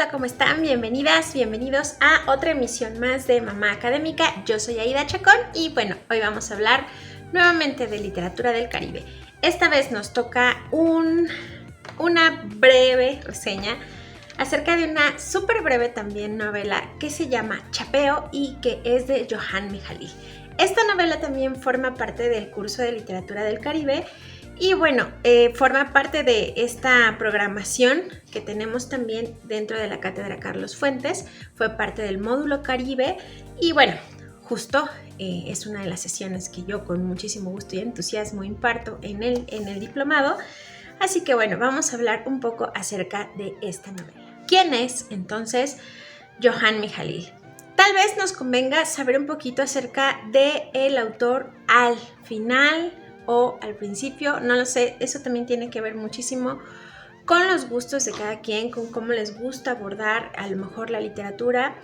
Hola, ¿cómo están? Bienvenidas, bienvenidos a otra emisión más de Mamá Académica. Yo soy Aida Chacón y bueno, hoy vamos a hablar nuevamente de literatura del Caribe. Esta vez nos toca una breve reseña acerca de una súper breve también novela que se llama Chapeo y que es de Johan Mijaly. Esta novela también forma parte del curso de literatura del Caribe. Y bueno, forma parte de esta programación que tenemos también dentro de la Cátedra Carlos Fuentes. Fue parte del módulo Caribe y bueno, justo es una de las sesiones que yo con muchísimo gusto y entusiasmo imparto en el diplomado. Así que bueno, vamos a hablar un poco acerca de esta novela. ¿Quién es entonces Johan Mijaly? Tal vez nos convenga saber un poquito acerca del autor al final o al principio, no lo sé, eso también tiene que ver muchísimo con los gustos de cada quien, con cómo les gusta abordar a lo mejor la literatura.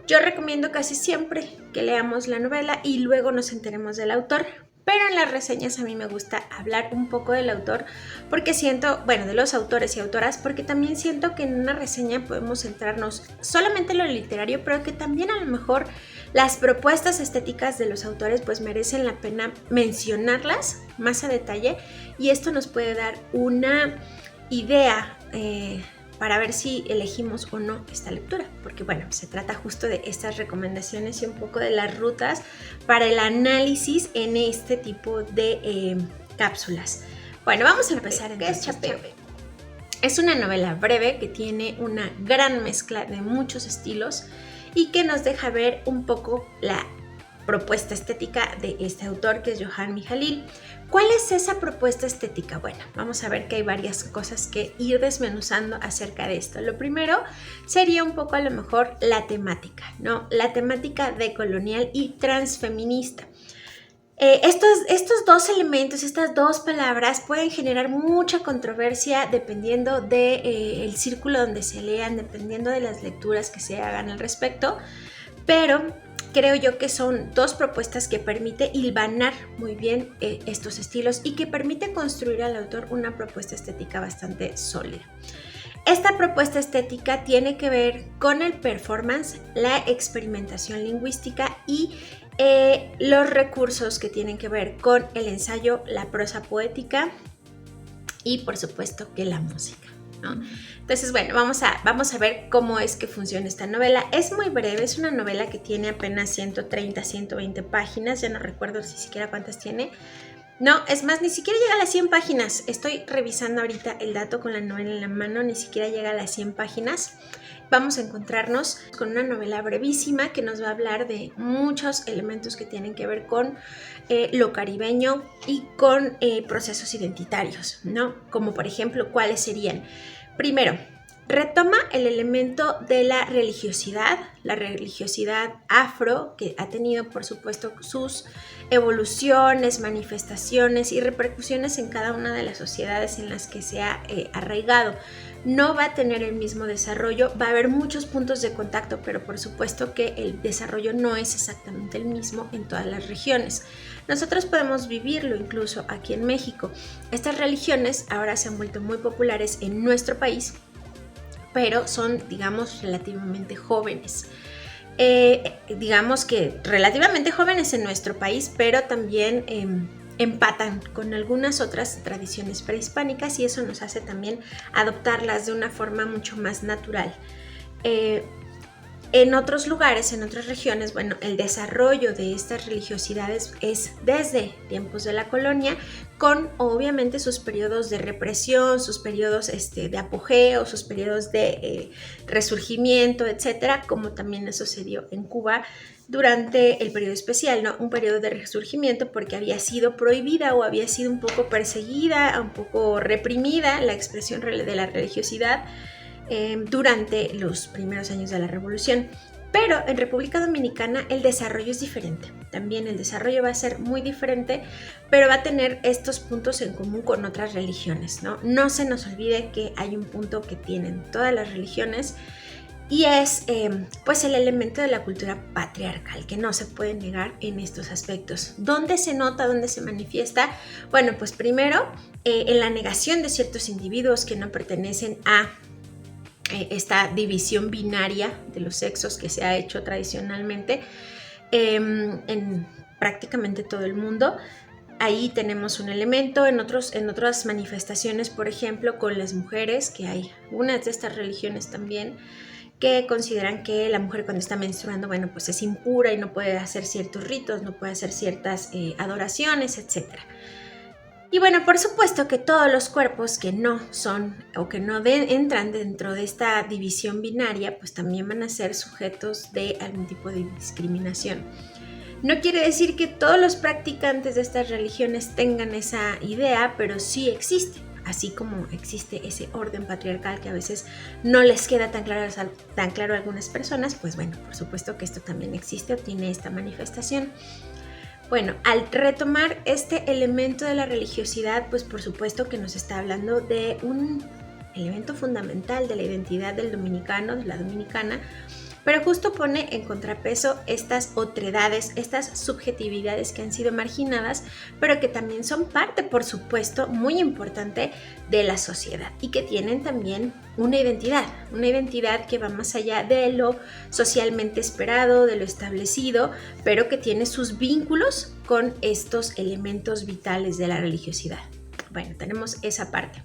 Yo recomiendo casi siempre que leamos la novela y luego nos enteremos del autor, pero en las reseñas a mí me gusta hablar un poco del autor porque siento, bueno, de los autores y autoras, porque también siento que en una reseña podemos centrarnos solamente en lo literario, pero que también a lo mejor las propuestas estéticas de los autores pues merecen la pena mencionarlas más a detalle y esto nos puede dar una idea para ver si elegimos o no esta lectura, porque bueno, se trata justo de estas recomendaciones y un poco de las rutas para el análisis en este tipo de cápsulas. Bueno, vamos a empezar. ¿Qué es Chapeo? Es una novela breve que tiene una gran mezcla de muchos estilos y que nos deja ver un poco la propuesta estética de este autor que es Johan Mijaly. ¿Cuál es esa propuesta estética? Bueno, vamos a ver que hay varias cosas que ir desmenuzando acerca de esto. Lo primero sería un poco a lo mejor la temática, ¿no? La temática decolonial y transfeminista. Estos dos elementos, estas dos palabras pueden generar mucha controversia dependiendo del círculo donde se lean, dependiendo de las lecturas que se hagan al respecto, pero creo yo que son dos propuestas que permite hilvanar muy bien estos estilos y que permite construir al autor una propuesta estética bastante sólida. Esta propuesta estética tiene que ver con el performance, la experimentación lingüística y los recursos que tienen que ver con el ensayo, la prosa poética y por supuesto que la música, ¿no? Entonces, bueno, vamos a ver cómo es que funciona esta novela. Es muy breve, es una novela que tiene apenas 130, 120 páginas, ya no recuerdo si siquiera cuántas tiene. No, es más, ni siquiera llega a las 100 páginas. Estoy revisando ahorita el dato con la novela en la mano, ni siquiera llega a las 100 páginas. Vamos a encontrarnos con una novela brevísima que nos va a hablar de muchos elementos que tienen que ver con lo caribeño y con procesos identitarios, ¿no? Como por ejemplo, ¿cuáles serían? Primero, retoma el elemento de la religiosidad afro, que ha tenido por supuesto sus evoluciones, manifestaciones y repercusiones en cada una de las sociedades en las que se ha arraigado. No va a tener el mismo desarrollo, va a haber muchos puntos de contacto, pero por supuesto que el desarrollo no es exactamente el mismo en todas las regiones. Nosotros podemos vivirlo incluso aquí en México. Estas religiones ahora se han vuelto muy populares en nuestro país, pero son, digamos, relativamente jóvenes. Digamos que relativamente jóvenes en nuestro país, pero también empatan con algunas otras tradiciones prehispánicas y eso nos hace también adoptarlas de una forma mucho más natural. En otros lugares, en otras regiones, bueno, el desarrollo de estas religiosidades es desde tiempos de la colonia, con obviamente sus periodos de represión, sus periodos de apogeo, sus periodos de resurgimiento, etcétera, como también eso se dio en Cuba durante el periodo especial, ¿no? Un periodo de resurgimiento porque había sido prohibida o había sido un poco perseguida, un poco reprimida la expresión de la religiosidad durante los primeros años de la revolución. Pero en República Dominicana el desarrollo es diferente. También el desarrollo va a ser muy diferente, pero va a tener estos puntos en común con otras religiones, ¿no? No se nos olvide que hay un punto que tienen todas las religiones y es pues el elemento de la cultura patriarcal que no se puede negar en estos aspectos. ¿Dónde se nota, dónde se manifiesta? Bueno, pues primero en la negación de ciertos individuos que no pertenecen a esta división binaria de los sexos que se ha hecho tradicionalmente en prácticamente todo el mundo. Ahí tenemos un elemento. En otras manifestaciones, por ejemplo, con las mujeres, que hay unas de estas religiones también que consideran que la mujer cuando está menstruando, bueno, pues es impura y no puede hacer ciertos ritos, no puede hacer ciertas adoraciones, etc. Y bueno, por supuesto que todos los cuerpos que no son o que no entran dentro de esta división binaria, pues también van a ser sujetos de algún tipo de discriminación. No quiere decir que todos los practicantes de estas religiones tengan esa idea, pero sí existe. Así como existe ese orden patriarcal que a veces no les queda tan claro a algunas personas, pues bueno, por supuesto que esto también existe o tiene esta manifestación. Bueno, al retomar este elemento de la religiosidad, pues por supuesto que nos está hablando de un elemento fundamental de la identidad del dominicano, de la dominicana, pero justo pone en contrapeso estas otredades, estas subjetividades que han sido marginadas, pero que también son parte, por supuesto, muy importante de la sociedad y que tienen también una identidad que va más allá de lo socialmente esperado, de lo establecido, pero que tiene sus vínculos con estos elementos vitales de la religiosidad. Bueno, tenemos esa parte.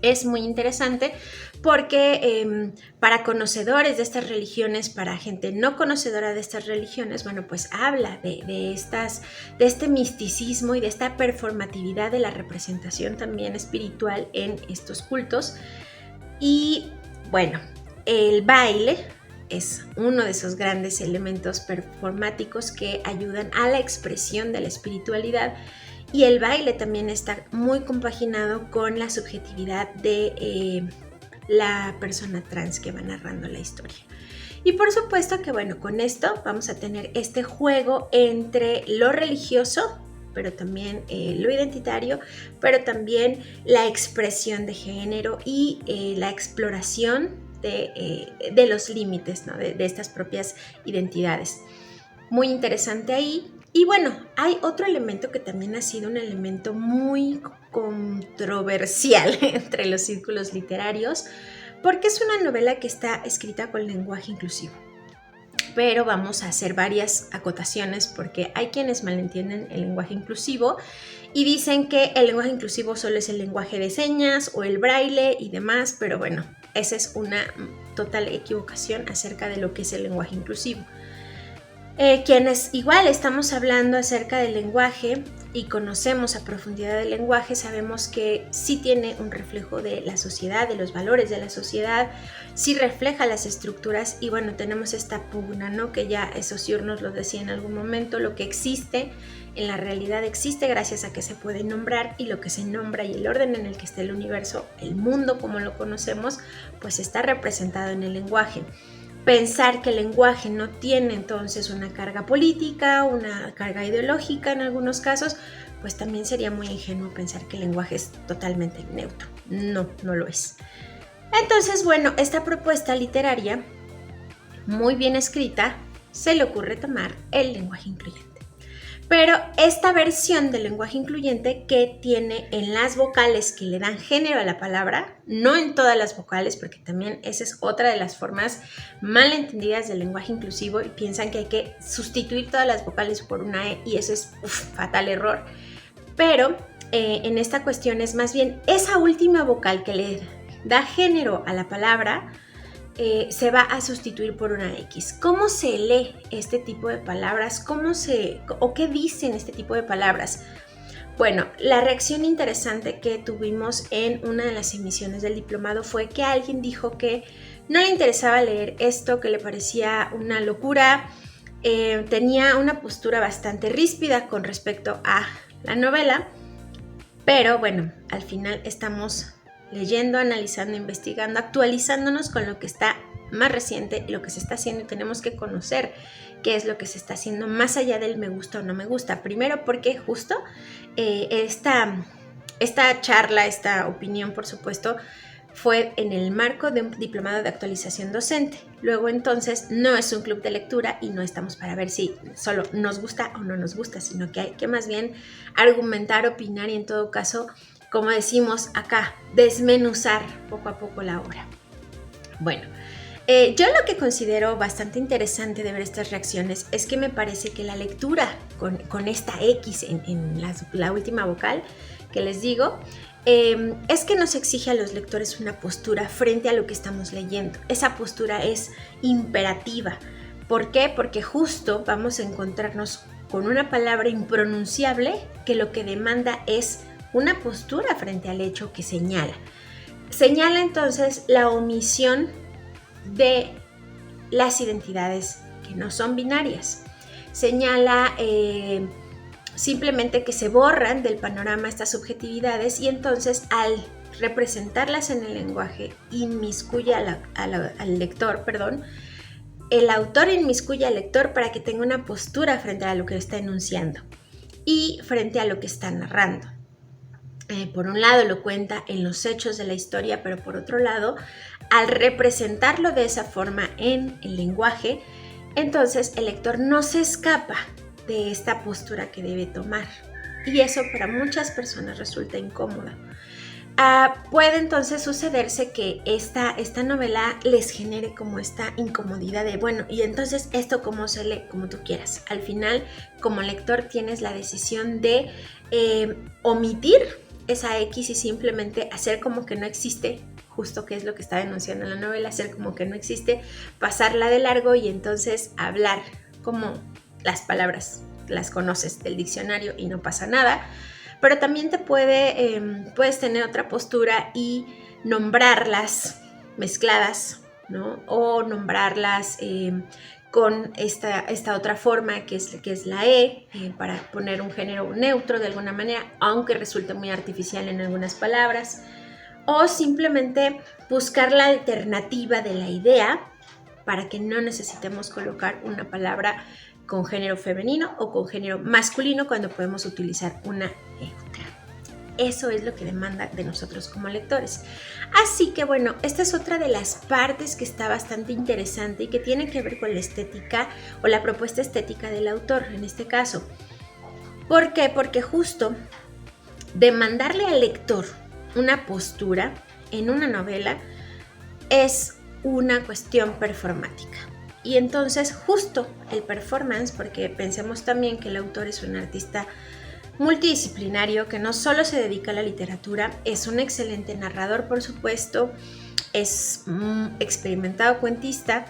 Es muy interesante porque para conocedores de estas religiones, para gente no conocedora de estas religiones, bueno, pues habla de este misticismo y de esta performatividad de la representación también espiritual en estos cultos. Y bueno, el baile es uno de esos grandes elementos performáticos que ayudan a la expresión de la espiritualidad. Y el baile también está muy compaginado con la subjetividad de la persona trans que va narrando la historia. Y por supuesto que bueno, con esto vamos a tener este juego entre lo religioso, pero también lo identitario, pero también la expresión de género y la exploración de los límites, ¿no? de estas propias identidades. Muy interesante ahí. Y bueno, hay otro elemento que también ha sido un elemento muy controversial entre los círculos literarios, porque es una novela que está escrita con lenguaje inclusivo. Pero vamos a hacer varias acotaciones porque hay quienes malentienden el lenguaje inclusivo y dicen que el lenguaje inclusivo solo es el lenguaje de señas o el braille y demás, pero bueno, esa es una total equivocación acerca de lo que es el lenguaje inclusivo. Quienes igual estamos hablando acerca del lenguaje y conocemos a profundidad del lenguaje, sabemos que sí tiene un reflejo de la sociedad, de los valores de la sociedad, sí refleja las estructuras y bueno, tenemos esta pugna, ¿no? Que ya Saussure nos lo decía en algún momento, lo que existe en la realidad existe gracias a que se puede nombrar y lo que se nombra y el orden en el que está el universo, el mundo como lo conocemos, pues está representado en el lenguaje. Pensar que el lenguaje no tiene entonces una carga política, una carga ideológica en algunos casos, pues también sería muy ingenuo pensar que el lenguaje es totalmente neutro. No, no lo es. Entonces, bueno, esta propuesta literaria, muy bien escrita, se le ocurre tomar el lenguaje incluyente. Pero esta versión del lenguaje incluyente que tiene en las vocales que le dan género a la palabra, no en todas las vocales, porque también esa es otra de las formas mal entendidas del lenguaje inclusivo y piensan que hay que sustituir todas las vocales por una E y eso es fatal error. Pero en esta cuestión es más bien esa última vocal que le da género a la palabra, se va a sustituir por una X. ¿Cómo se lee este tipo de palabras? ¿O qué dicen este tipo de palabras? Bueno, la reacción interesante que tuvimos en una de las emisiones del diplomado fue que alguien dijo que no le interesaba leer esto, que le parecía una locura, tenía una postura bastante ríspida con respecto a la novela, pero bueno, al final estamos leyendo, analizando, investigando, actualizándonos con lo que está más reciente, lo que se está haciendo y tenemos que conocer qué es lo que se está haciendo más allá del me gusta o no me gusta. Primero porque justo esta charla, esta opinión, por supuesto, fue en el marco de un diplomado de actualización docente. Luego entonces no es un club de lectura y no estamos para ver si solo nos gusta o no nos gusta, sino que hay que más bien argumentar, opinar y en todo caso, como decimos acá, desmenuzar poco a poco la obra. Bueno, yo lo que considero bastante interesante de ver estas reacciones es que me parece que la lectura con esta X en la última vocal que les digo, es que nos exige a los lectores una postura frente a lo que estamos leyendo. Esa postura es imperativa. ¿Por qué? Porque justo vamos a encontrarnos con una palabra impronunciable que lo que demanda es una postura frente al hecho que señala. Señala entonces la omisión de las identidades que no son binarias. Señala simplemente que se borran del panorama estas subjetividades y entonces al representarlas en el lenguaje inmiscuye al lector, el autor inmiscuye al lector para que tenga una postura frente a lo que está enunciando y frente a lo que está narrando. Por un lado lo cuenta en los hechos de la historia, pero por otro lado, al representarlo de esa forma en el lenguaje, entonces el lector no se escapa de esta postura que debe tomar. Y eso para muchas personas resulta incómodo. Puede entonces sucederse que esta novela les genere como esta incomodidad de, bueno, y entonces esto cómo se lee, como tú quieras. Al final, como lector, tienes la decisión de omitir esa X y simplemente hacer como que no existe, justo que es lo que está denunciando la novela, hacer como que no existe, pasarla de largo y entonces hablar como las palabras las conoces del diccionario y no pasa nada. Pero también puedes tener otra postura y nombrarlas mezcladas, ¿no? O nombrarlas con esta otra forma que es la para poner un género neutro de alguna manera, aunque resulte muy artificial en algunas palabras. O simplemente buscar la alternativa de la idea para que no necesitemos colocar una palabra con género femenino o con género masculino cuando podemos utilizar una neutra. Eso es lo que demanda de nosotros como lectores. Así que bueno, esta es otra de las partes que está bastante interesante y que tiene que ver con la estética o la propuesta estética del autor en este caso. ¿Por qué? Porque justo demandarle al lector una postura en una novela es una cuestión performática. Y entonces justo el performance, porque pensemos también que el autor es un artista multidisciplinario que no solo se dedica a la literatura, es un excelente narrador, por supuesto, es un experimentado cuentista,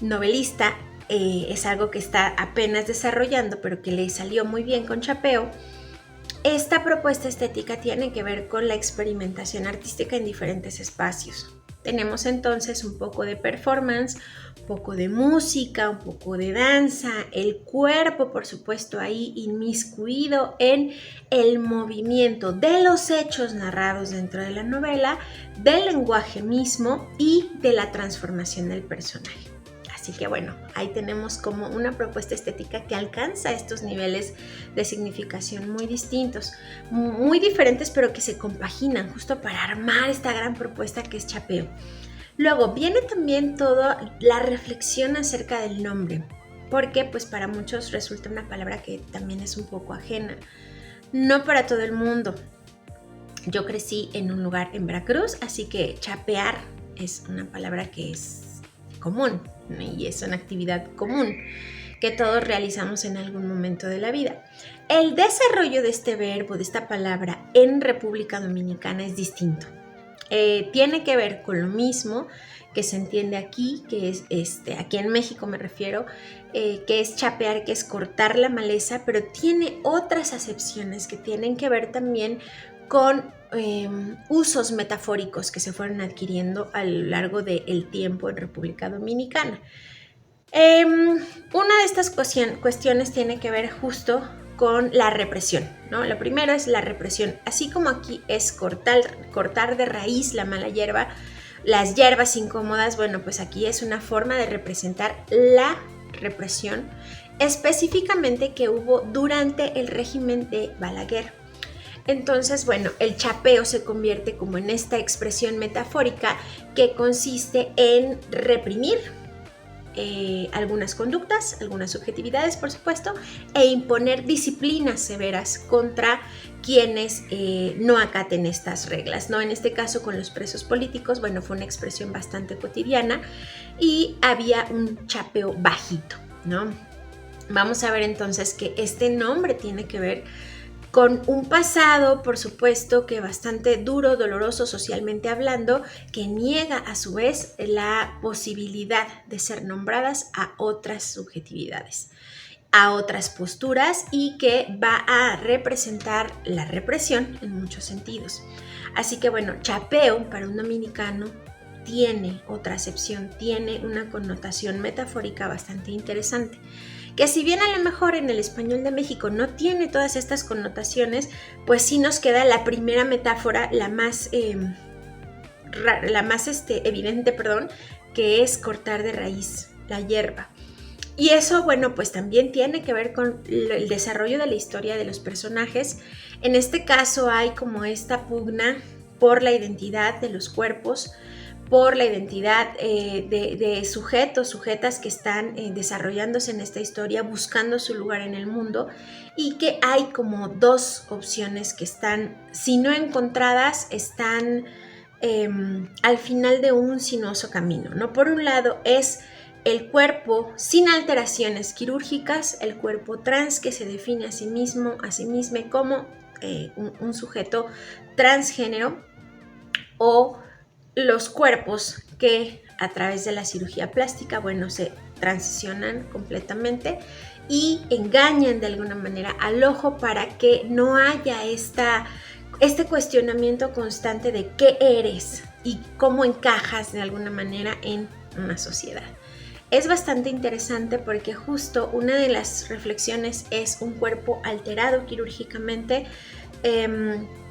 novelista, es algo que está apenas desarrollando, pero que le salió muy bien con Chapeo. Esta propuesta estética tiene que ver con la experimentación artística en diferentes espacios. Tenemos entonces un poco de performance, un poco de música, un poco de danza, el cuerpo, por supuesto, ahí inmiscuido en el movimiento de los hechos narrados dentro de la novela, del lenguaje mismo y de la transformación del personaje. Así que bueno, ahí tenemos como una propuesta estética que alcanza estos niveles de significación muy distintos, muy diferentes, pero que se compaginan justo para armar esta gran propuesta que es Chapeo. Luego viene también toda la reflexión acerca del nombre, porque pues para muchos resulta una palabra que también es un poco ajena, no para todo el mundo. Yo crecí en un lugar en Veracruz, así que chapear es una palabra que es común y es una actividad común que todos realizamos en algún momento de la vida. El desarrollo de este verbo, de esta palabra en República Dominicana es distinto. Tiene que ver con lo mismo que se entiende aquí, que es aquí en México me refiero, que es chapear, que es cortar la maleza, pero tiene otras acepciones que tienen que ver también con usos metafóricos que se fueron adquiriendo a lo largo del tiempo en República Dominicana. Una de estas cuestiones tiene que ver justo con la represión, ¿no? Lo primero es la represión, así como aquí es cortar de raíz la mala hierba, las hierbas incómodas, bueno, pues aquí es una forma de representar la represión específicamente que hubo durante el régimen de Balaguer. Entonces, bueno, el chapeo se convierte como en esta expresión metafórica que consiste en reprimir algunas conductas, algunas subjetividades, por supuesto, e imponer disciplinas severas contra quienes no acaten estas reglas, ¿no? En este caso con los presos políticos, bueno, fue una expresión bastante cotidiana y había un chapeo bajito, ¿no? Vamos a ver entonces que este nombre tiene que ver con un pasado, por supuesto, que bastante duro, doloroso socialmente hablando, que niega a su vez la posibilidad de ser nombradas a otras subjetividades, a otras posturas, y que va a representar la represión en muchos sentidos. Así que bueno, chapeo para un dominicano tiene otra acepción, tiene una connotación metafórica bastante interesante, que si bien a lo mejor en el español de México no tiene todas estas connotaciones, pues sí nos queda la primera metáfora, la más evidente, que es cortar de raíz la hierba. Y eso, bueno, pues también tiene que ver con el desarrollo de la historia de los personajes. En este caso hay como esta pugna por la identidad de los cuerpos, por la identidad de sujetos, sujetas que están desarrollándose en esta historia, buscando su lugar en el mundo, y que hay como dos opciones que están, si no encontradas, están al final de un sinuoso camino, ¿no? Por un lado es el cuerpo sin alteraciones quirúrgicas, el cuerpo trans que se define a sí mismo como un sujeto transgénero, o los cuerpos que a través de la cirugía plástica, bueno, se transicionan completamente y engañan de alguna manera al ojo para que no haya este cuestionamiento constante de qué eres y cómo encajas de alguna manera en una sociedad. Es bastante interesante porque justo una de las reflexiones es un cuerpo alterado quirúrgicamente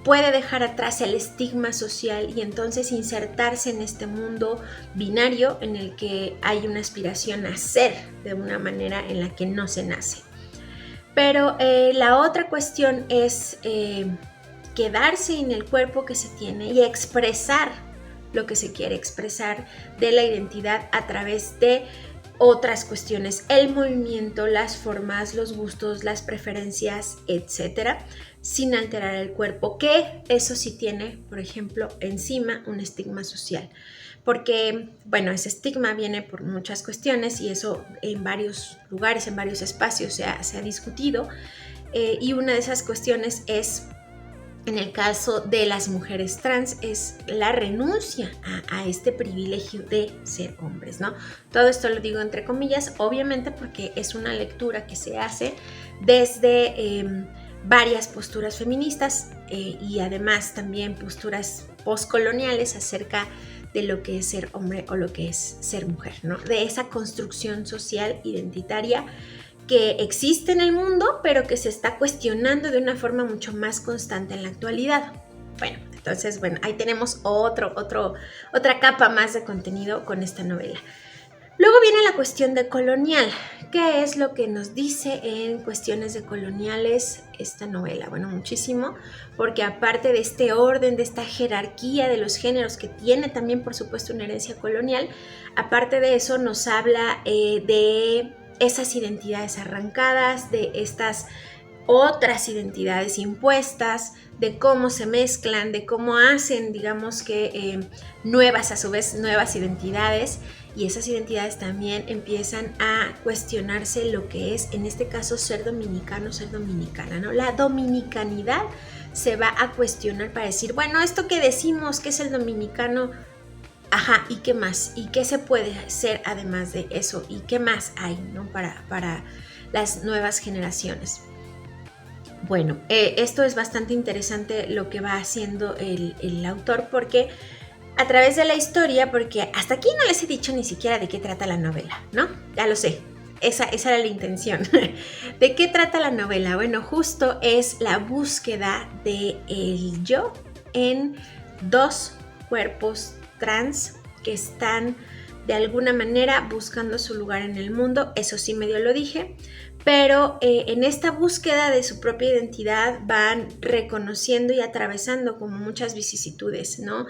puede dejar atrás el estigma social y entonces insertarse en este mundo binario en el que hay una aspiración a ser de una manera en la que no se nace. Pero la otra cuestión es quedarse en el cuerpo que se tiene y expresar lo que se quiere expresar de la identidad a través de otras cuestiones, el movimiento, las formas, los gustos, las preferencias, etcétera, sin alterar el cuerpo, que eso sí tiene, por ejemplo, encima un estigma social, porque, bueno, ese estigma viene por muchas cuestiones y eso en varios lugares, en varios espacios se ha discutido, y una de esas cuestiones es, en el caso de las mujeres trans, es la renuncia a este privilegio de ser hombres, ¿no? Todo esto lo digo entre comillas, obviamente porque es una lectura que se hace desde varias posturas feministas y además también posturas postcoloniales acerca de lo que es ser hombre o lo que es ser mujer, ¿no? De esa construcción social identitaria que existe en el mundo, pero que se está cuestionando de una forma mucho más constante en la actualidad. Bueno, entonces, ahí tenemos otra capa más de contenido con esta novela. Luego viene la cuestión de colonial. ¿Qué es lo que nos dice en cuestiones de coloniales esta novela? Bueno, muchísimo, porque aparte de este orden, de esta jerarquía de los géneros que tiene también, por supuesto, una herencia colonial, aparte de eso nos habla de esas identidades arrancadas, de estas otras identidades impuestas, de cómo se mezclan, de cómo hacen, digamos que nuevas, a su vez, nuevas identidades, y esas identidades también empiezan a cuestionarse lo que es, en este caso, ser dominicano, ser dominicana, ¿no? La dominicanidad se va a cuestionar para decir, bueno, esto que decimos que es el dominicano, ajá, ¿y qué más? ¿Y qué se puede hacer además de eso? ¿Y qué más hay, ¿no? para las nuevas generaciones? Bueno, esto es bastante interesante lo que va haciendo el autor, porque a través de la historia, porque hasta aquí no les he dicho ni siquiera de qué trata la novela, ¿no? Ya lo sé, esa era la intención. ¿De qué trata la novela? Bueno, justo es la búsqueda del yo en dos cuerpos trans que están de alguna manera buscando su lugar en el mundo. Eso sí medio lo dije, pero en esta búsqueda de su propia identidad van reconociendo y atravesando como muchas vicisitudes, ¿no?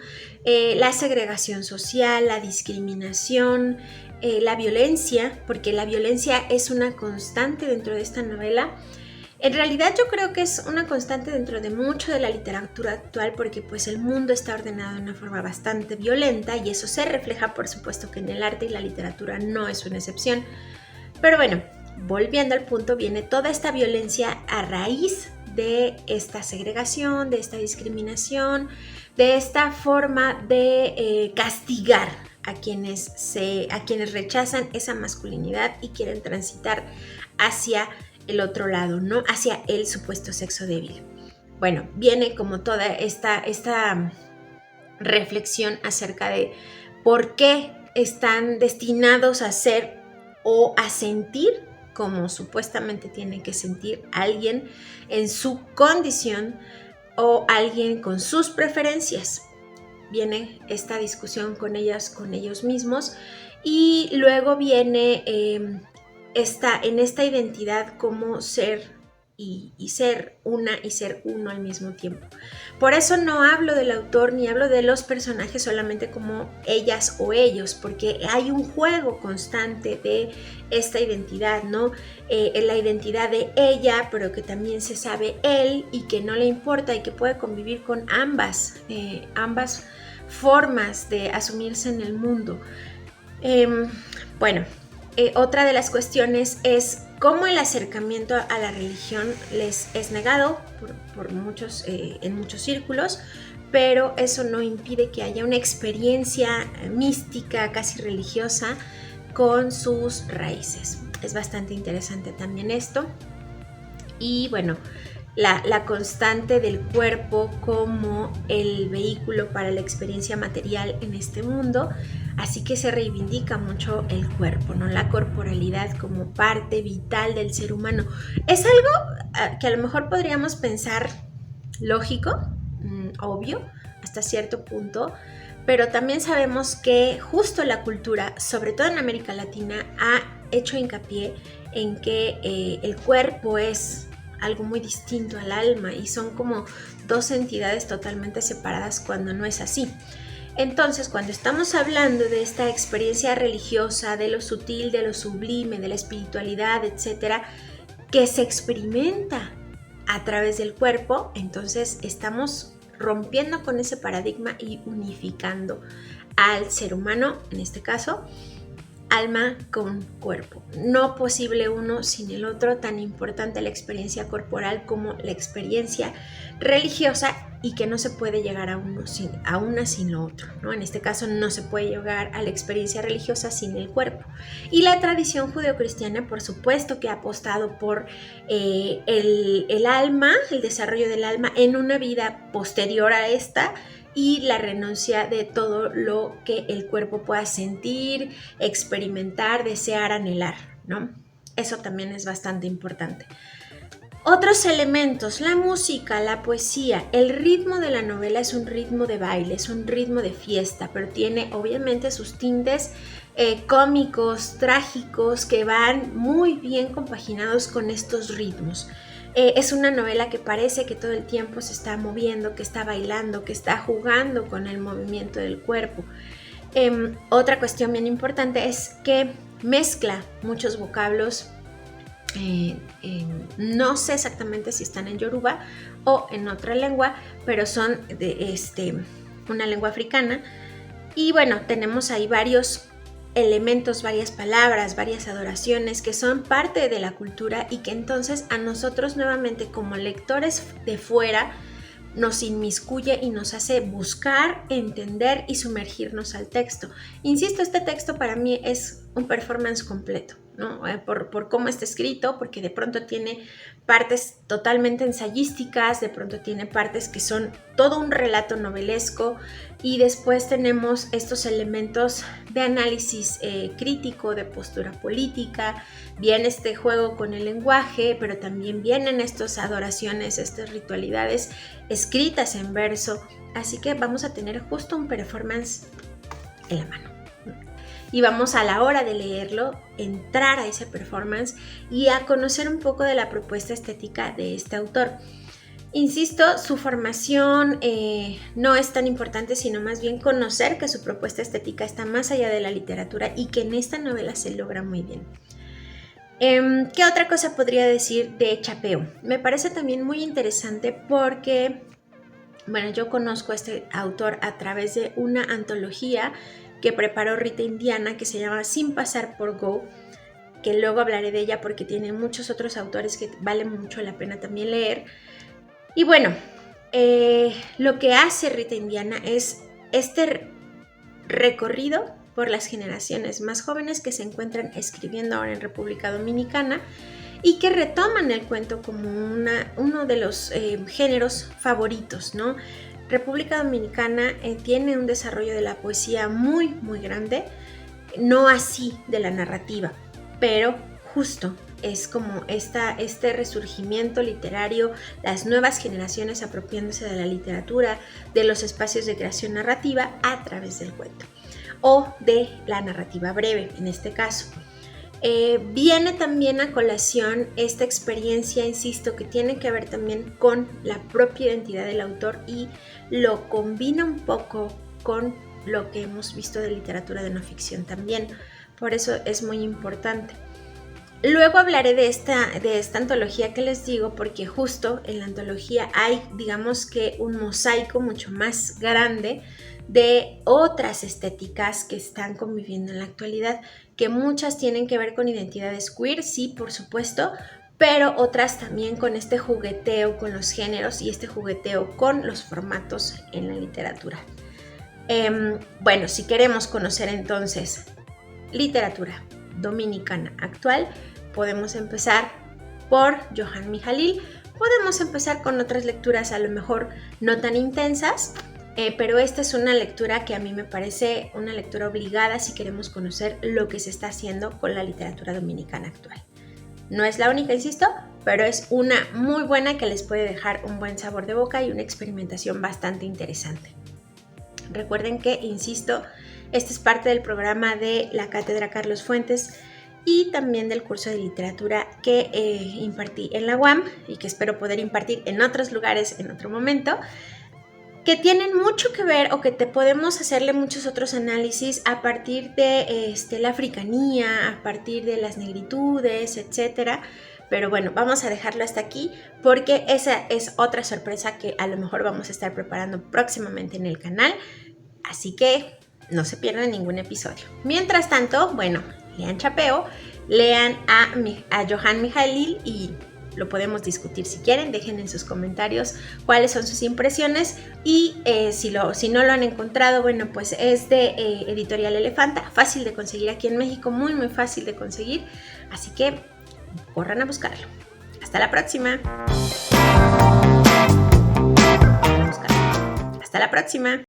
La segregación social, la discriminación, la violencia, porque la violencia es una constante dentro de esta novela. En realidad yo creo que es una constante dentro de mucho de la literatura actual, porque pues el mundo está ordenado de una forma bastante violenta y eso se refleja por supuesto que en el arte, y la literatura no es una excepción. Pero bueno, volviendo al punto, viene toda esta violencia a raíz de esta segregación, de esta discriminación, de esta forma de castigar a quienes rechazan esa masculinidad y quieren transitar hacia el otro lado, ¿no? Hacia el supuesto sexo débil. Bueno, viene como toda esta reflexión acerca de por qué están destinados a ser o a sentir como supuestamente tiene que sentir alguien en su condición o alguien con sus preferencias. Viene esta discusión con ellos mismos, y luego viene en esta identidad como ser y ser una y ser uno al mismo tiempo. Por eso no hablo del autor ni hablo de los personajes solamente como ellas o ellos, porque hay un juego constante de esta identidad, ¿no? La identidad de ella, pero que también se sabe él y que no le importa y que puede convivir con ambas formas de asumirse en el mundo. Otra de las cuestiones es cómo el acercamiento a la religión les es negado por muchos, en muchos círculos, pero eso no impide que haya una experiencia mística, casi religiosa, con sus raíces. Es bastante interesante también esto. Y bueno, la constante del cuerpo como el vehículo para la experiencia material en este mundo. Así que se reivindica mucho el cuerpo, ¿no? La corporalidad como parte vital del ser humano. Es algo que a lo mejor podríamos pensar lógico, obvio, hasta cierto punto, pero también sabemos que justo la cultura, sobre todo en América Latina, ha hecho hincapié en que el cuerpo es algo muy distinto al alma y son como dos entidades totalmente separadas cuando no es así. Entonces, cuando estamos hablando de esta experiencia religiosa, de lo sutil, de lo sublime, de la espiritualidad, etcétera, que se experimenta a través del cuerpo, entonces estamos rompiendo con ese paradigma y unificando al ser humano, en este caso, alma con cuerpo. No posible uno sin el otro, tan importante la experiencia corporal como la experiencia religiosa, y que no se puede llegar a una sin lo otro, ¿no? En este caso no se puede llegar a la experiencia religiosa sin el cuerpo. Y la tradición judeocristiana, por supuesto, que ha apostado por el alma, el desarrollo del alma en una vida posterior a esta, y la renuncia de todo lo que el cuerpo pueda sentir, experimentar, desear, anhelar, ¿no? Eso también es bastante importante. Otros elementos, la música, la poesía, el ritmo de la novela es un ritmo de baile, es un ritmo de fiesta, pero tiene obviamente sus tintes cómicos, trágicos, que van muy bien compaginados con estos ritmos. Es una novela que parece que todo el tiempo se está moviendo, que está bailando, que está jugando con el movimiento del cuerpo. Otra cuestión bien importante es que mezcla muchos vocablos. No sé exactamente si están en Yoruba o en otra lengua, pero son de una lengua africana. Y bueno, tenemos ahí varios elementos, varias palabras, varias adoraciones que son parte de la cultura y que entonces a nosotros nuevamente como lectores de fuera nos inmiscuye y nos hace buscar, entender y sumergirnos al texto. Insisto, este texto para mí es un performance completo, ¿no? Por cómo está escrito, porque de pronto tiene partes totalmente ensayísticas, de pronto tiene partes que son todo un relato novelesco, y después tenemos estos elementos de análisis crítico, de postura política, viene este juego con el lenguaje, pero también vienen estas adoraciones, estas ritualidades escritas en verso, así que vamos a tener justo un performance en la mano. y vamos a la hora de leerlo entrar a ese performance y a conocer un poco de la propuesta estética de este autor. Insisto, su formación no es tan importante, sino más bien conocer que su propuesta estética está más allá de la literatura y que en esta novela se logra muy bien. ¿Qué otra cosa podría decir de Chapeo? Me parece también muy interesante porque, bueno, yo conozco a este autor a través de una antología que preparó Rita Indiana que se llama Sin pasar por Go, que luego hablaré de ella porque tiene muchos otros autores que vale mucho la pena también leer. Y bueno, lo que hace Rita Indiana es este recorrido por las generaciones más jóvenes que se encuentran escribiendo ahora en República Dominicana y que retoman el cuento como uno de los géneros favoritos, ¿no? República Dominicana tiene un desarrollo de la poesía muy, muy grande, no así de la narrativa, pero justo es como este resurgimiento literario, las nuevas generaciones apropiándose de la literatura, de los espacios de creación narrativa a través del cuento o de la narrativa breve en este caso. Viene también a colación esta experiencia, insisto, que tiene que ver también con la propia identidad del autor y lo combina un poco con lo que hemos visto de literatura de no ficción también, por eso es muy importante. Luego hablaré de esta antología que les digo, porque justo en la antología hay, digamos que un mosaico mucho más grande de otras estéticas que están conviviendo en la actualidad, que muchas tienen que ver con identidades queer, sí, por supuesto, pero otras también con este jugueteo con los géneros y este jugueteo con los formatos en la literatura. Bueno, si queremos conocer entonces literatura dominicana actual, podemos empezar por Johan Mijalil, podemos empezar con otras lecturas a lo mejor no tan intensas, pero esta es una lectura que a mí me parece una lectura obligada si queremos conocer lo que se está haciendo con la literatura dominicana actual. No es la única, insisto, pero es una muy buena que les puede dejar un buen sabor de boca y una experimentación bastante interesante. Recuerden que, insisto, este es parte del programa de la Cátedra Carlos Fuentes y también del curso de literatura que impartí en la UAM y que espero poder impartir en otros lugares en otro momento, que tienen mucho que ver o que te podemos hacerle muchos otros análisis a partir de la africanía, a partir de las negritudes, etcétera. Pero bueno, vamos a dejarlo hasta aquí porque esa es otra sorpresa que a lo mejor vamos a estar preparando próximamente en el canal. Así que no se pierdan ningún episodio. Mientras tanto, bueno, lean Chapeo, lean a Johan Mijalil y lo podemos discutir si quieren. Dejen en sus comentarios cuáles son sus impresiones y si no lo han encontrado, bueno, pues es de Editorial Elefanta, fácil de conseguir aquí en México, muy muy fácil de conseguir, así que corran a buscarlo. Hasta la próxima. Hasta la próxima.